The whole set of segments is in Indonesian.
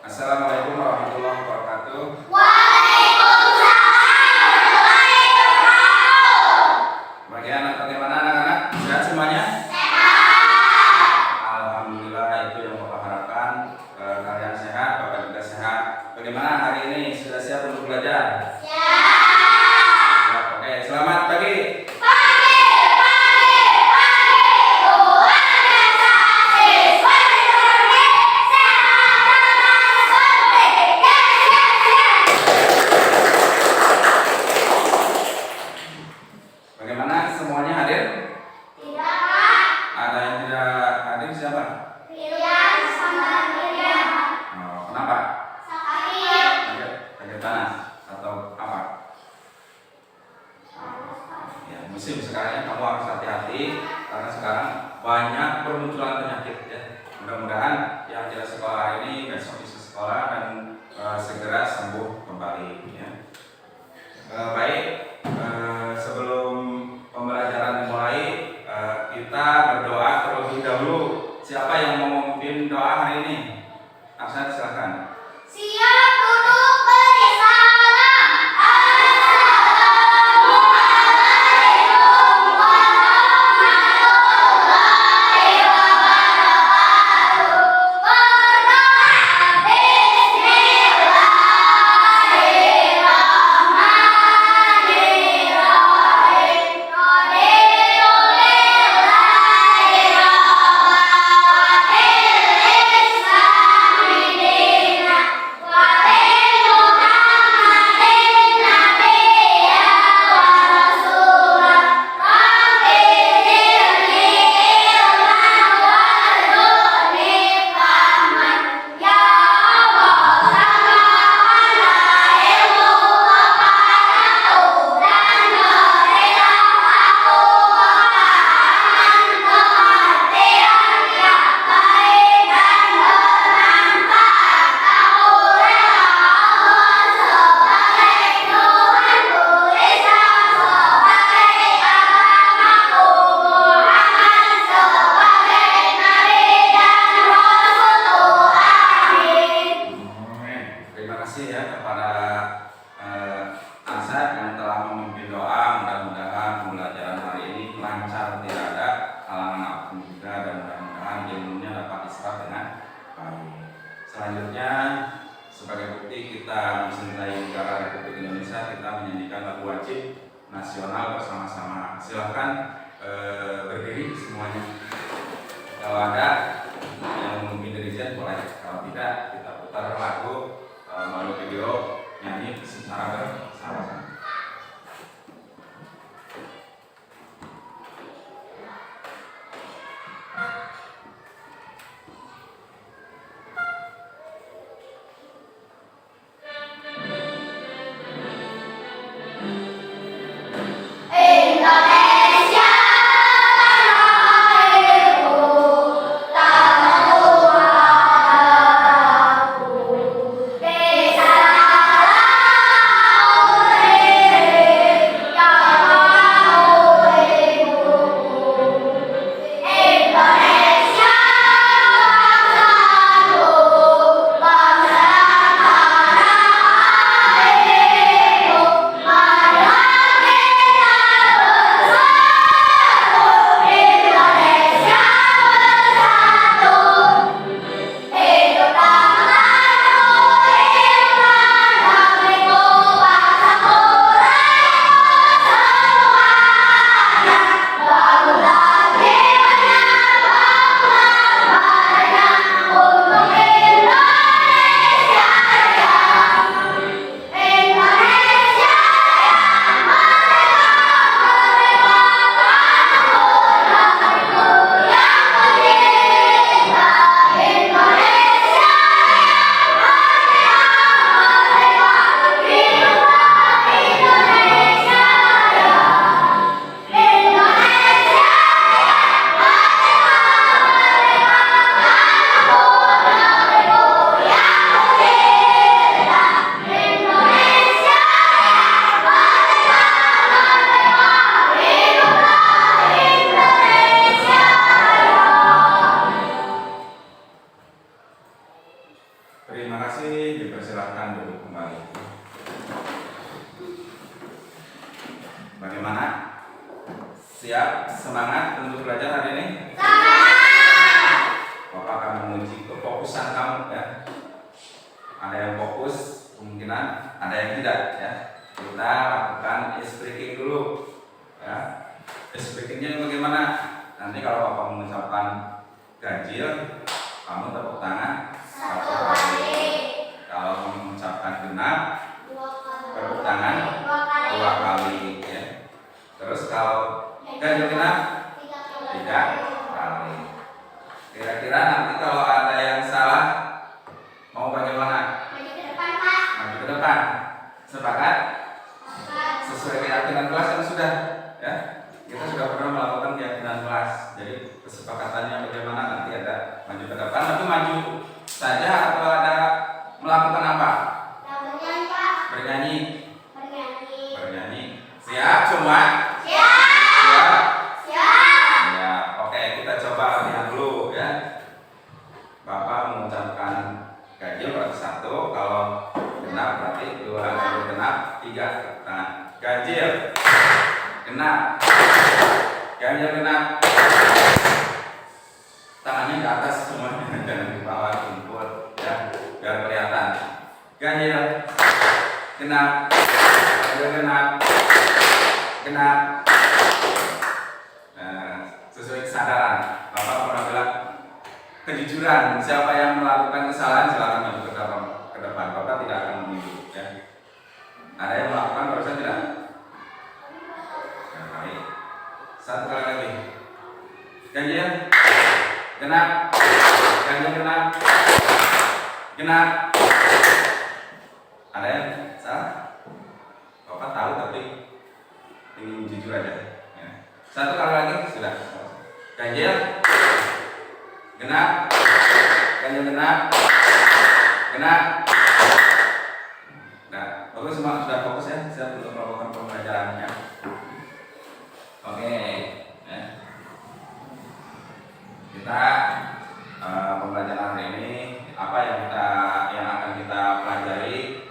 Assalamualaikum warahmatullahi wabarakatuh. Bagian bagaimana anak-anak? Sehat semuanya? Alhamdulillah, itu yang Bapak harapkan. Kalian sehat, Bapak juga sehat. Bagaimana hari ini? Sudah siap untuk belajar? Siap. Oke, selamat pagi. Bagaimana, semuanya hadir? Tidak, Pak. Ada yang tidak hadir siapa? Rian sama Miriam. Oh, kenapa? Sakit. Sakit panas atau apa? Ya, musim sekarang kamu harus hati-hati karena sekarang banyak bermunculan penyakit ya. Mudah-mudahan yang tidak sekolah ini besok bisa sekolah dan segera sembuh kembali ya. Baik, sebelum pembelajaran dimulai kita berdoa terlebih dahulu. Siapa yang mau memimpin doa hari ini? Aksan, silakan. Siap duduk beri salam. Assalamualaikum warahmatullahi wabarakatuh. Berdoa Bismillahirrahmanirrahim. Terima kasih ya kepada Asad yang telah memimpin doa. Mudah-mudahan pembelajaran hari ini lancar, tidak ada halangan apapun juga, dan mudah-mudahan ilmunya dapat diserap dengan baik. Selanjutnya, sebagai bukti kita mencintai negara Republik Indonesia, kita menyanyikan lagu wajib nasional bersama-sama. Silahkan berdiri semuanya. Kalau ada yang memimpin dirijen boleh, kalau tidak kita putar lagu melalui video nyanyi secara bersama-sama. Indonesia tanah airku, tanah tuaku, di sana Terima kasih, dipersilakan duduk kembali. Bagaimana? Siap, semangat untuk belajar hari ini? Bapak akan menguji kefokusan kamu ya. Ada yang fokus, kemungkinan ada yang tidak ya. Kita lakukan ice breaking dulu ya. Ice breakingnya bagaimana? Nanti kalau Bapak mengucapkan ganjil, kamu tepuk tangan 1 kali. Kalau mengucapkan genap, tepuk tangan 2 kali ya. Terus kalau ganjil genap 3 kali. Kira-kira nanti kalau ada yang salah mau bagaimana? Maju ke depan. Sepakat? Sesuai keyakinan kelas kan sudah ya. Kita sudah pernah melakukan keyakinan kelas. Jadi kesepakatannya bagaimana nanti ada maju ke depan, tapi maju saja atau ada melakukan apa? Bernyanyi. Siap semua? Siap. Ya, oke, kita coba latihan dulu ya. Bapak mengucapkan ganjil berarti 1, kalau genap berarti 2, kalau genap 3. Tangan. Ganjil. Genap. Ganjil genap. Tangannya ke atas semuanya, jangan di bawah, kumpul ya, biar kelihatan. Ganjil genap. Ganjil genap. Genap. Sesuai kesadaran. Bapak pernah bilang kejujuran. Siapa yang melakukan kesalahan silakan maju ke depan. Bapak tidak akan meniru. Ya. Ada yang melakukan barusan tidak? Ya, baik. 1 kali lagi. Ganjil genap. Ganjil genap. Genap. Ada yang salah? Bapak tahu tapi ingin jujur aja. Ya. 1 kali lagi sudah. Ganjil genap. Ganjil genap. Genap. Nah, bagus semua sudah fokus ya. Siap untuk melakukan pembelajarannya. Oke. Ya. Kita pembelajaran hari ini apa yang akan kita pelajari,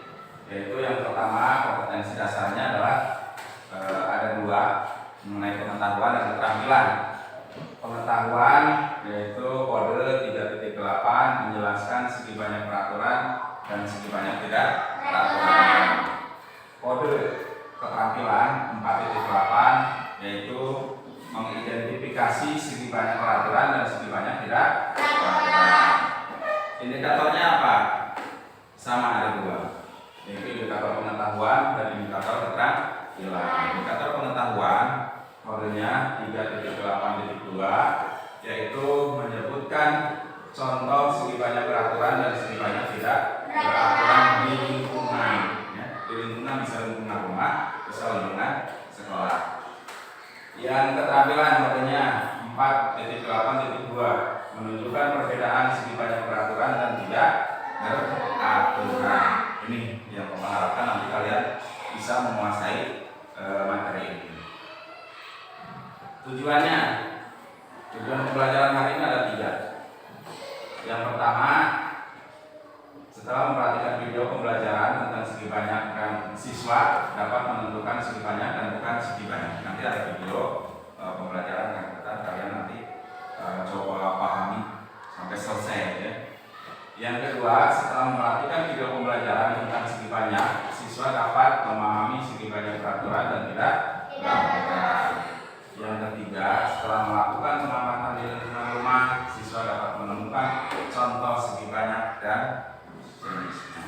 yaitu yang pertama kompetensi dasarnya adalah ada 2 mengenai pengetahuan dan keterampilan. Pengetahuan yaitu kode 3.8 menjelaskan segi banyak peraturan dan segi banyak tidak peraturan. Kode keterampilan 4.8 yaitu mengidentifikasi segi banyak peraturan dan segi banyak tidak peraturan. Indikatornya apa? Sama, ada 2, yaitu indikator pengetahuan dan indikator keterampilan. Indikator pengetahuan kodenya 3.8.2 yaitu menyebutkan contoh segi banyak peraturan dan segi banyak tidak peraturan di lingkungan ya. Di lingkungan bisa lingkungan rumah, bisa lingkungan sekolah. Yang keterampilan kodenya 4.8.2 menunjukkan perbedaan segi banyak peraturan dan tidak beraturan. Ini yang Bapak harapkan nanti kalian bisa menguasai materi ini. Tujuan pembelajaran hari ini ada 3. Yang pertama, setelah memperhatikan video pembelajaran tentang segi banyak dan siswa dapat menentukan segi banyak dan bukan segi banyak. Nanti ada video pembelajaran yang kalian nanti coba pahami sampai selesai ya. Yang kedua, setelah memperhatikan video pembelajaran tentang segi banyak, siswa dapat memahami segi banyak peraturan dan tidak peraturan. Yang ketiga, setelah melakukan pengamatan di lingkungan rumah, siswa dapat menemukan contoh segi banyak dan jenisnya.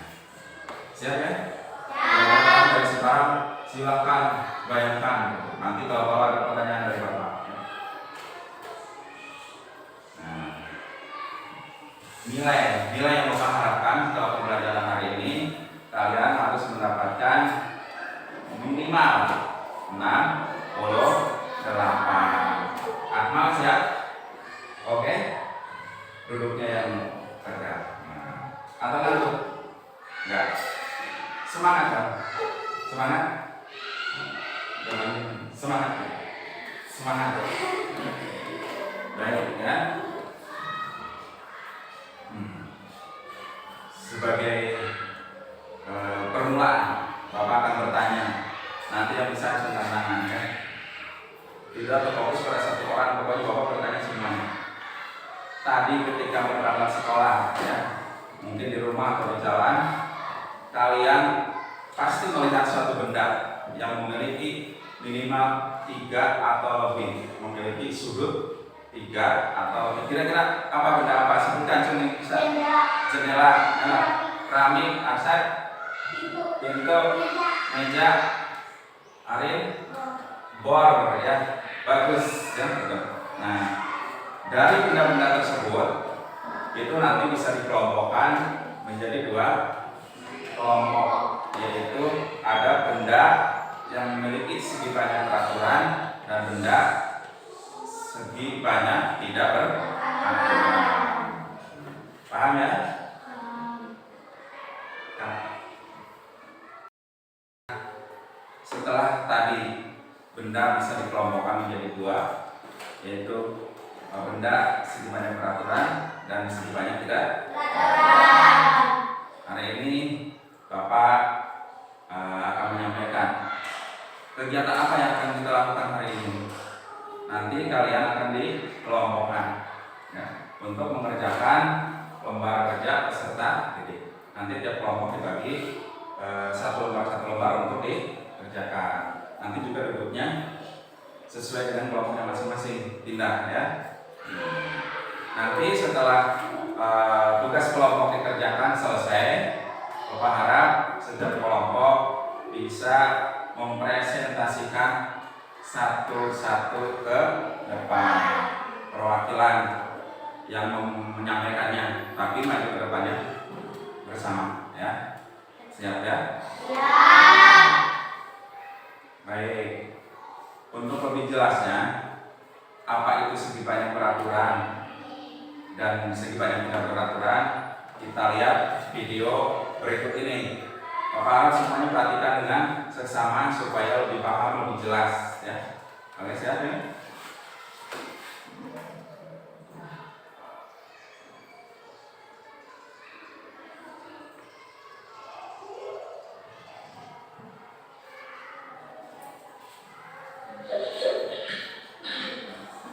Siap ya? Siap. Dari sekarang silakan bayangkan. Nanti kalau ada pertanyaan dari Bapak. Nilai yang Bapak harapkan setelah pembelajaran hari ini, kalian harus mendapatkan minimal 68. Akmal siap? Oke. Duduknya yang tegak. Atau ngantuk? Enggak. Semangat kan? Semangat? Semangat. Semangat. Baik ya. sebagai permulaan Bapak akan bertanya. Nanti yang bisa angkat tangan ya. Tidak terfokus pada satu orang, pokoknya Bapak bertanya semuanya. Tadi ketika berangkat sekolah ya, mungkin di rumah atau di jalan, kalian pasti melihat suatu benda yang memiliki minimal 3 atau lebih, memiliki sudut 3 atau lebih. Kira-kira apa benda apa? Sebutkan jendela, keramik, arsip, pintu, meja, Arin, bor ya, bagus ya. Nah, dari benda-benda tersebut itu nanti bisa dikelompokkan menjadi 2 kelompok, yaitu ada benda yang memiliki segi banyak peraturan dan benda segi banyak tidak beraturan. Paham ya? Setelah tadi benda bisa dikelompokkan menjadi 2, yaitu benda segi banyak peraturan dan segi banyak tidak beraturan. Hari ini Bapak akan menyampaikan kegiatan apa yang akan kita lakukan hari ini. Nanti kalian akan dikelompokkan ya, untuk mengerjakan lembar kerja peserta didik. Nanti tiap kelompok dibagi satu lembar untuk dikerjakan. Nanti juga duduknya sesuai dengan kelompoknya masing-masing, pindah ya. Nanti setelah tugas kelompok dikerjakan selesai, Bapak harap setiap kelompok bisa mempresentasikan satu-satu ke depan, perwakilan yang menyampaikannya, tapi maju ke depannya bersama ya. Siap ya? Siap. Baik. Untuk lebih jelasnya, apa itu segi banyak peraturan dan segi banyak tidak beraturan, kita lihat video berikut ini. Bapak harus semuanya perhatikan dengan seksama supaya lebih paham, lebih jelas ya. Oke, siap ya?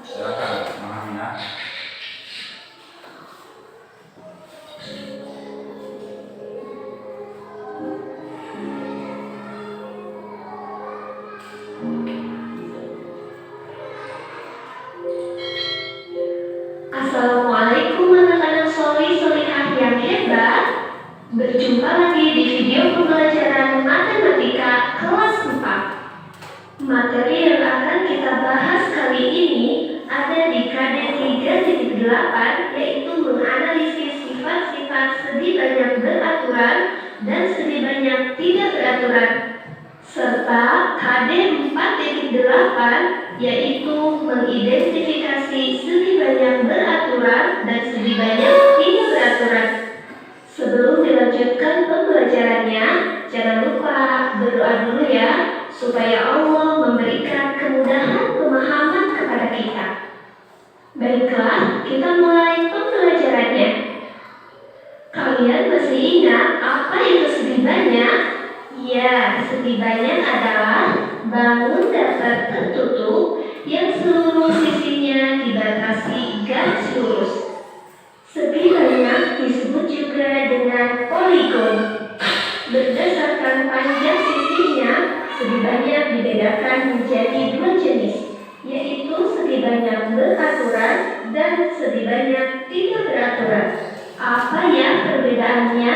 Silakan memahami ya. Assalamualaikum anak-anak solihah yang hebat. Berjumpa lagi di video pembelajaran matematika kelas 4. Materi yang akan kita bahas kali ini ada di KD 3.8, yaitu menganalisis sifat-sifat segi banyak beraturan dan segi banyak tidak beraturan, serta KD 4.8, yaitu mengidentifikasi segi banyak beraturan dan segi banyak tidak beraturan. Sebelum dilanjutkan pembelajarannya, jangan lupa berdoa dulu ya, supaya Allah memberikan kemudahan pemahaman kepada kita. Baiklah, kita mulai pembelajarannya. Kalian masih ingat apa itu segi banyak? Ya, segi banyak adalah bangun datar tertutup yang seluruh sisinya dibatasi garis lurus. Segi banyak disebut juga dengan poligon. Berdasarkan panjang sisinya, segi banyak dibedakan menjadi 2 jenis, yaitu segi banyak beraturan dan segi banyak tidak beraturan. Apa ya perbedaannya?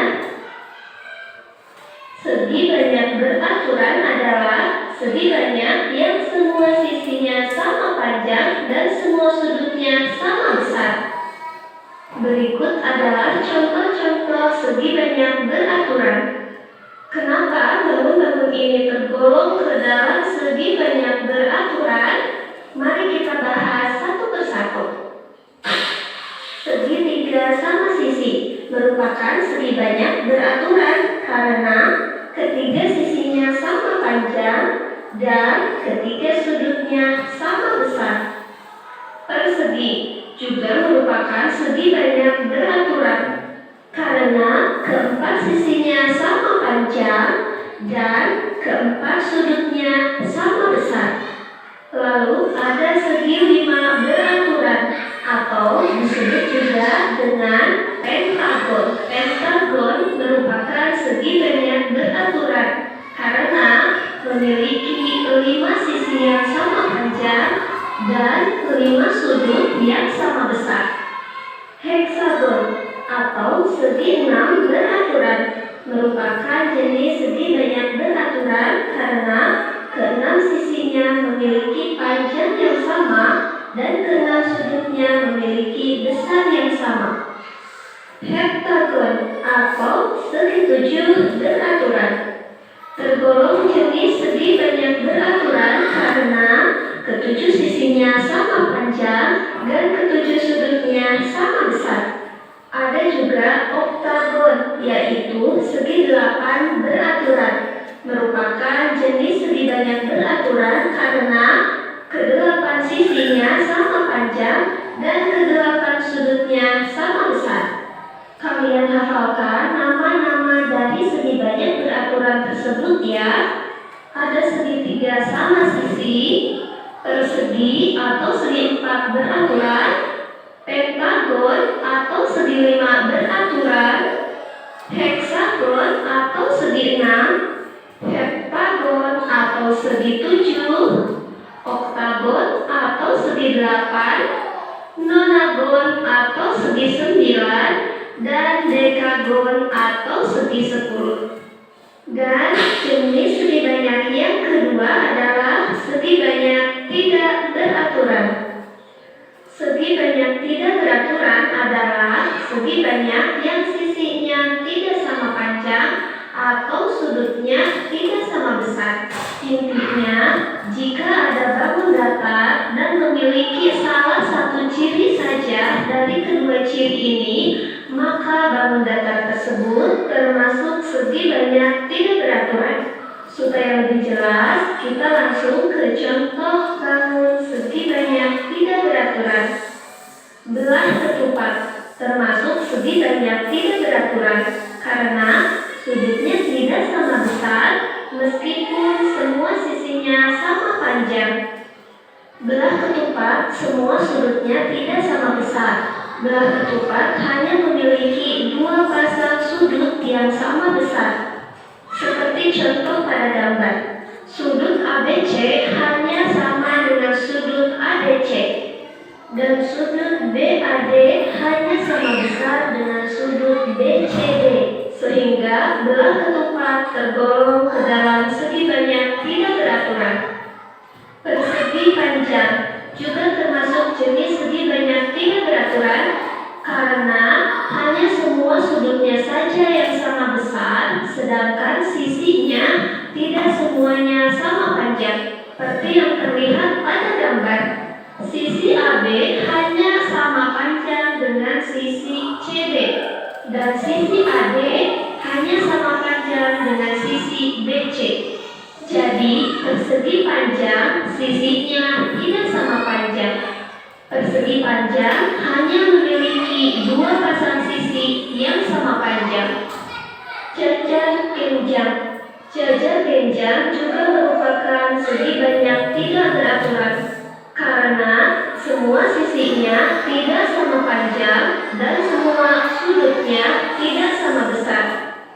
Segi banyak beraturan adalah segi banyak yang semua sisinya sama panjang dan semua sudutnya sama besar. Berikut adalah contoh-contoh segi banyak beraturan. Kenapa bangun-bangun ini tergolong ke dalam segi banyak beraturan? Mari kita bahas satu persatu. Segitiga sama sisi merupakan segi banyak beraturan karena ketiga sisinya sama panjang dan ketiga sudutnya sama besar. Persegi juga merupakan segi banyak beraturan karena keempat panjang dan keempat sudutnya sama besar. Lalu ada segi 5 beraturan atau disebut juga dengan pentagon. Pentagon merupakan segi banyak beraturan karena memiliki 5 sisi yang sama panjang dan 5 sudut yang sama besar. Heksagon atau segi 6 beraturan merupakan jenis segi banyak beraturan karena keenam sisinya memiliki panjang yang sama dan keenam sudutnya memiliki besar yang sama. Heptagon atau segi 7 beraturan tergolong jenis segi banyak beraturan karena ketujuh sisinya sama panjang dan ketujuh sudutnya sama besar. Ada juga oktagon, yaitu segi 8 beraturan, merupakan jenis segi banyak beraturan karena kedelapan sisinya sama panjang dan kedelapan sudutnya sama besar. Kalian hafalkan nama-nama dari segi banyak beraturan tersebut ya. Ada segitiga sama sisi, persegi atau segi 4 beraturan, pentagon atau segi 5 beraturan, heksagon atau segi 6, heptagon atau segi 7, oktagon atau segi 8, nonagon atau segi 9, dan dekagon atau segi 10. Dan jenis segi banyak yang kedua adalah segi banyak tidak beraturan. Segi banyak tidak beraturan adalah segi banyak yang sisinya tidak sama panjang atau sudutnya tidak sama besar. Intinya, jika ada bangun datar dan memiliki salah satu ciri saja dari kedua ciri ini, maka bangun datar tersebut termasuk segi banyak tidak beraturan. Supaya lebih jelas, kita langsung ke contoh bangun segi banyak tidak beraturan. Belah ketupat termasuk segi banyak tidak beraturan karena sudutnya tidak sama besar meskipun semua sisinya sama panjang. Belah ketupat semua sudutnya tidak sama besar. Belah ketupat hanya memiliki 2 pasang sudut yang sama besar. Seperti contoh pada gambar, sudut ABC hanya sama dengan sudut ADC dan sudut BAD hanya sama besar dengan sudut BCD, sehingga belah ketupat tergolong ke dalam segi banyak tidak beraturan. Persegi panjang juga termasuk jenis segi banyak tidak beraturan karena hanya semua sudutnya saja yang sama besar, sedangkan sisinya tidak semuanya sama panjang. Seperti yang terlihat pada gambar, sisi AB hanya sama panjang dengan sisi CD, dan sisi AD hanya sama panjang dengan sisi BC. Jadi, persegi panjang sisinya tidak sama panjang. Persegi panjang hanya memiliki 2 pasang sisi yang sama panjang. Jajar genjang. Jajar genjang juga merupakan segi banyak tidak beraturan karena semua sisinya tidak sama panjang dan semua sudutnya tidak sama besar.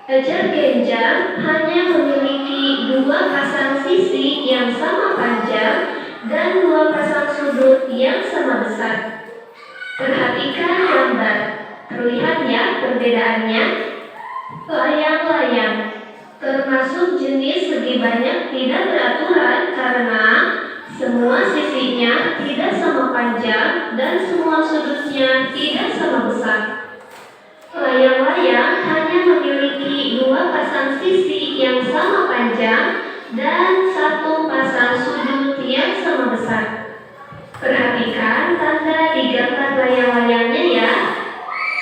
Jajar genjang hanya memiliki 2 pasang sisi yang sama panjang dan 2 pasang sudut yang sama besar. Perhatikan gambar, terlihat ya perbedaannya. Layang-layang termasuk jenis segi banyak tidak beraturan karena semua sisinya tidak sama panjang dan semua sudutnya tidak sama besar. Layang-layang hanya memiliki 2 pasang sisi yang sama panjang dan 1 pasang sudut yang sama besar. Perhatikan tanda di gambar layang-layangnya ya.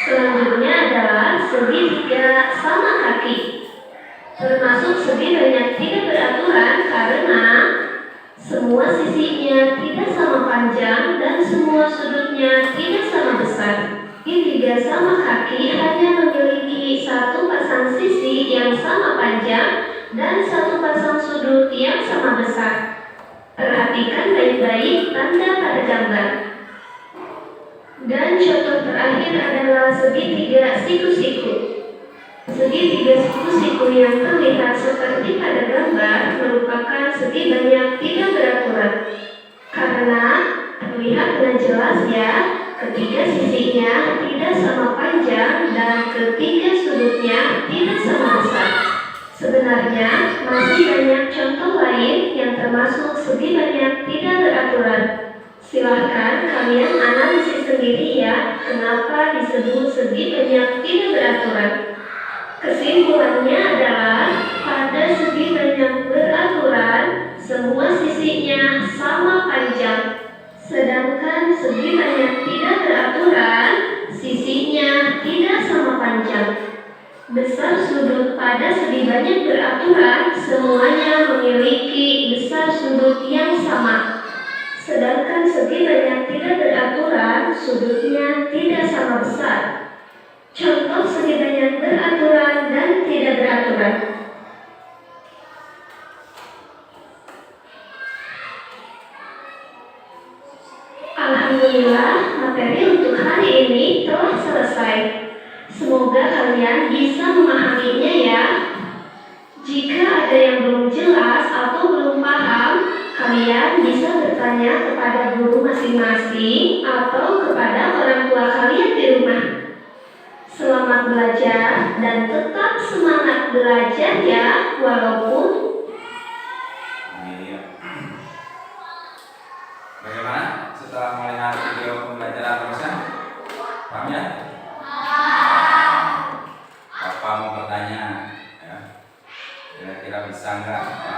Selanjutnya adalah segitiga sama kaki. Termasuk segi banyak tidak beraturan karena semua sisinya tidak sama panjang dan semua sudutnya tidak sama besar. Segitiga sama kaki hanya memiliki 1 pasang sisi yang sama panjang dan satu pasang sudut yang sama besar. Perhatikan baik-baik tanda pada gambar. Dan contoh terakhir adalah segitiga siku-siku. Segitiga siku-siku yang terlihat seperti pada gambar merupakan segi banyak tidak beraturan. Karena terlihat dengan jelas ya, ketiga sisinya tidak sama panjang dan ketiga sudutnya tidak sama besar. Sebenarnya masih banyak contoh lain yang termasuk segi banyak tidak beraturan. Silahkan kalian analisis sendiri ya, kenapa disebut segi banyak tidak beraturan. Kesimpulannya adalah pada segi banyak beraturan, semua sisinya sama panjang. Sedangkan segi banyak tidak beraturan, sisinya tidak sama panjang. Besar sudut pada segi banyak beraturan, semuanya memiliki besar sudut yang sama. Sedangkan segi banyak tidak beraturan, sudutnya tidak sama besar. Contoh segi banyak beraturan dan tidak beraturan. Alhamdulillah, materi untuk hari ini telah selesai. Semoga kalian bisa memahaminya ya. Jika ada yang belum jelas atau belum paham, kalian bisa bertanya kepada guru masing-masing atau kepada orang tua kalian di rumah. Selamat belajar dan tetap semangat belajar ya, walaupun Bagaimana setelah melihat video pembelajaran terusnya? Paham ya? Bapak mau bertanya, ya. Kira-kira bisa enggak? Ya?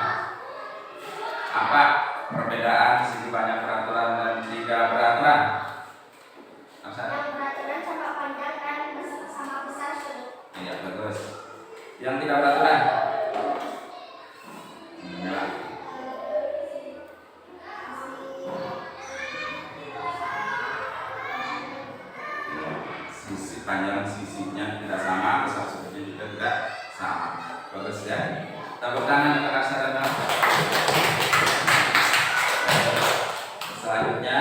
Apa perbedaan segi banyak beraturan dan tidak beraturan? Yang beraturan sama panjang dan sama besar sudut. Iya, bagus. Yang tidak beraturan? Ya. Sisi panjang sisinya tidak sama, besar sudutnya juga tidak sama. Bagus ya. Tepuk tangan untuk Kak Sarana. Selanjutnya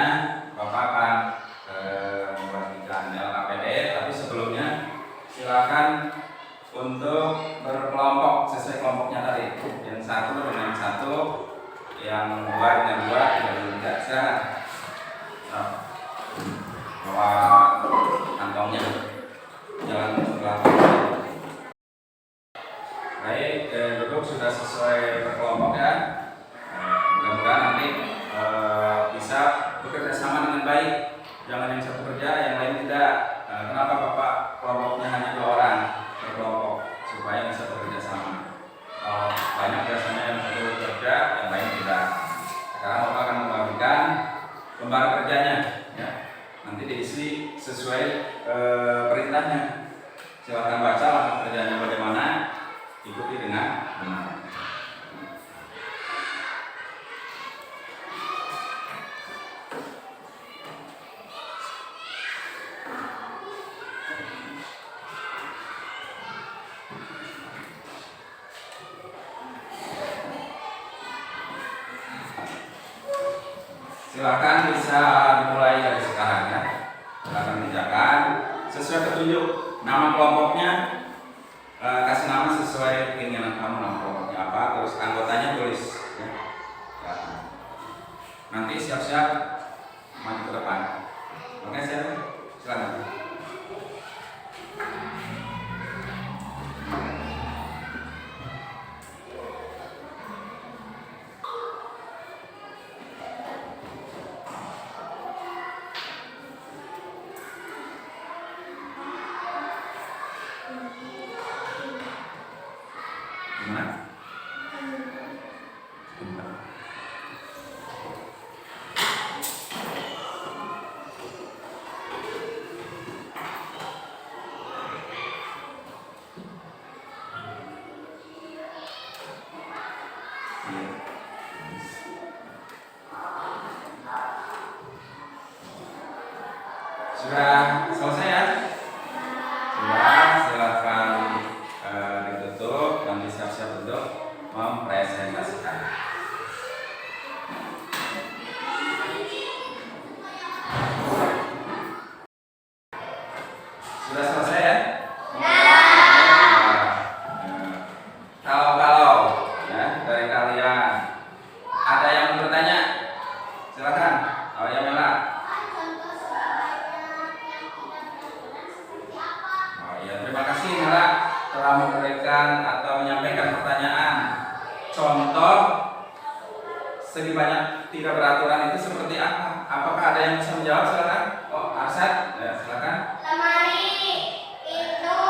Bapak akan membagikan LKPD, tapi sebelumnya silakan untuk berkelompok sesuai kelompoknya tadi. Yang satu dengan satu, yang dua dengan dua, tiga dengan tiga. Silakan. Bawa kantongnya, jalan ke belakang. Baik, duduk sudah sesuai berkelompok ya. Mudah-mudahan nanti bisa bekerja sama dengan baik. Jangan yang satu kerja, yang lain tidak. Kenapa Bapak kelompoknya hanya 2 orang berkelompok supaya bisa bekerja sama? Banyak biasanya yang satu bekerja, yang lain tidak. Sekarang Bapak akan membagikan lembar kerjanya, ya. Nanti diisi sesuai perintahnya. Silakan baca lembar kerjanya bagaimana, ikuti dengan benar. Silakan bisa dimulai dari sekarang ya. Silakan kerjakan sesuai petunjuk. Nama kelompoknya kasih nama sesuai keinginan kamu, nama kelompoknya apa, terus anggotanya tulis ya. Silakan. Nanti siap-siap maju ke depan. Oke, silakan. Gimana? Sudah selesai ya? Sudah, silakan telah memberikan atau menyampaikan pertanyaan. Contoh segi banyak tidak beraturan itu seperti apa? Apakah ada yang bisa menjawab? Silakan. Oh, Arsad, ya, silakan. Lemari, pintu,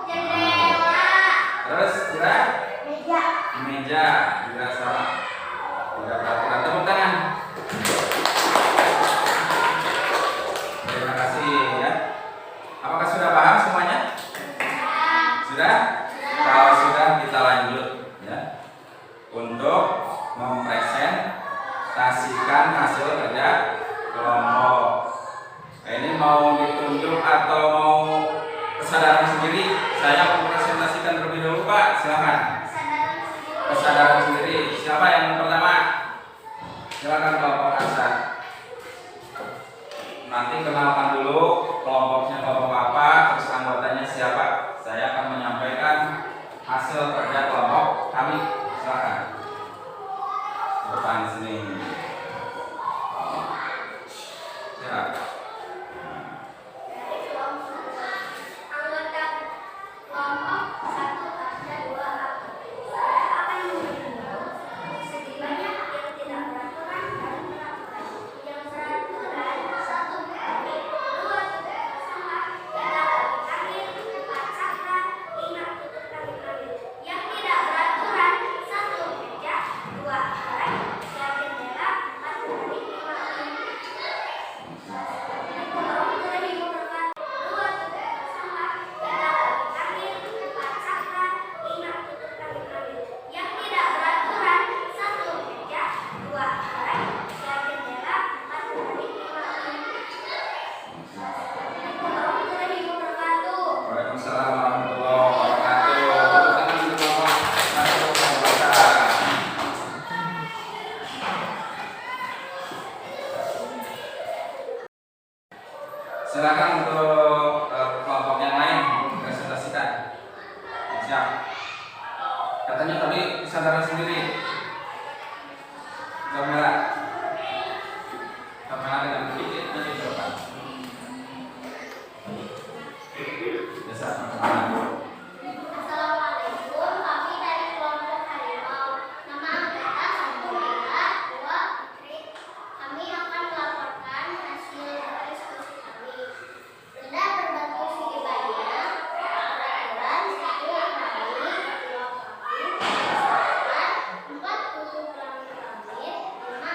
jendela. Terus juga Meja. meja juga sama. Tidak beraturan. Tepuk tangan. Terima kasih ya. Apakah sudah paham semuanya? Sudah? Kalau sudah kita lanjut ya. Untuk mempresentasikan hasil kerja kelompok. Nah, ini mau ditunjuk atau mau kesadaran sendiri? Saya mempresentasikan terlebih dahulu, Pak. Silakan. Kesadaran sendiri. Siapa yang pertama? Silakan kelompok Asad. Nanti kenalkan dulu kelompoknya kelompok apa, terus anggotanya siapa. Saya akan menyampaikan hasil kerja kelompok kami. Silakan. Depan sini. Silakan. Dari kelompok anggota kelompok 1 ada 2 saya akan menunjuk segi banyak yang tidak beraturan dan beraturan. Yang beraturan 1 menit, 2 tutup sama, 3 kali kaki, 4 cakra, 5 tutup kali kaki. Yang tidak beraturan 1 meja, 2 lantai, 3 jendela, 4 kali 5 Waalaikumsalam warahmatullahi wabarakatuh. Tepuk tangan untuk kelompok satu anggota. Silakan untuk kelompok yang lain presentasikan. Siap. Katanya tadi kesadaran sendiri. Kamera. Kamera dengan sedikit nanti coba. Biasa kamera. Assalamualaikum, kami dari kelompok harimau. Nama anggota 1 Lila, 2 Putri. Kami akan melaporkan hasil dari diskusi kami. Tidak berbentuk segi banyak, peraturan 1 lemari, 2 kaki, 4 tutup langit langit, 5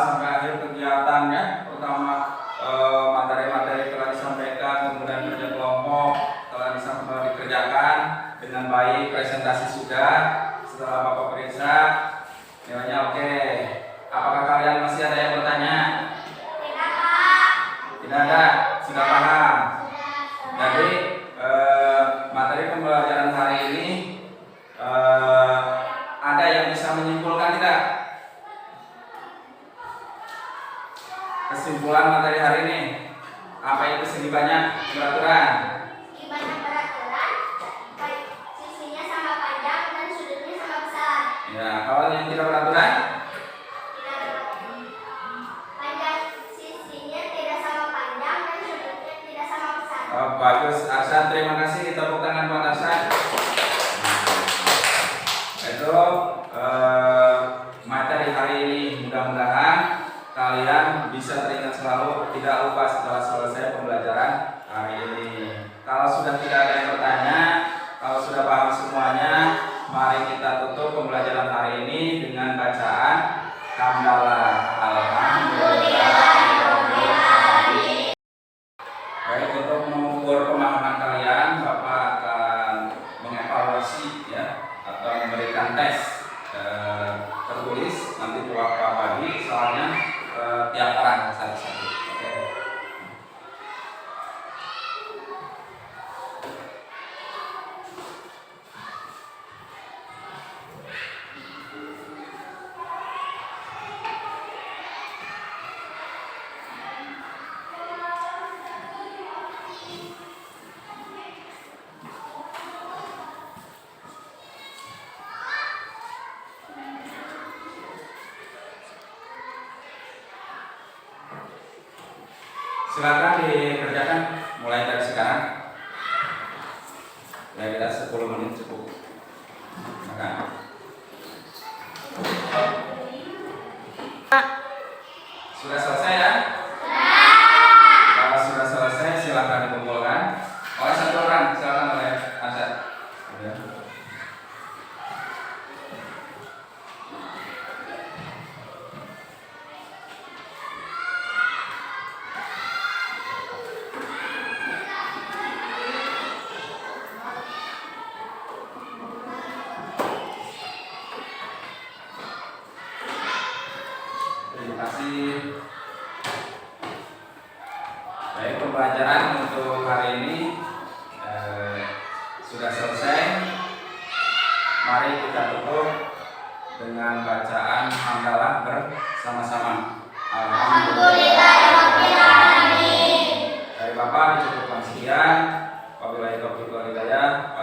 sampai akhir kegiatan ya, pertama materi-materi telah disampaikan, kemudian kerja kelompok telah dikerjakan dengan baik, presentasi sudah. Setelah Bapak periksa nilainya oke. Apakah kalian masih ada yang bertanya? Tidak, Pak. Tidak ada, sudah paham. Jadi materi pembelajaran hari ini ada yang bisa menyimpulkan tidak? Kesimpulan materi hari ini apa itu segi banyak peraturan? Segi banyak peraturan, baik sisinya sama panjang dan sudutnya sama besar. Ya, kalau yang tidak beraturan? Panjang sisinya tidak sama panjang dan sudutnya tidak sama besar. Oh, bagus, Arsan, terima kasih. Tepuk tangan buat Arsan. Itu materi hari ini, mudah-mudahan kalian bisa teringat selalu, tidak lupa setelah selesai pembelajaran hari ini. Kalau sudah tidak ada yang bertanya, kalau sudah paham semuanya, mari kita tutup pembelajaran hari ini dengan bacaan hamdalah. Alhamdulillah. Baik, untuk mengukur pemahaman kalian, Bapak akan mengevaluasi ya, atau memberikan tes tertulis. Nanti Bapak bagi soalnya tiap orang satu-satu. Oke. Silakan dikerjakan mulai dari sekarang. Ya, kita 10 menit cukup. Silakan. Sudah selesai ya? Kalau sudah selesai silakan dikumpulkan. Oleh satu orang, silakan oleh Asad. Ya. Terima kasih. Baik, pembelajaran untuk hari ini sudah selesai. Mari kita tutup dengan bacaan hamdalah bersama-sama. Alhamdulillahirobbilalamin. Dari Bapak dicukupkan sekian. Wabillahi taufiq wal hidayah.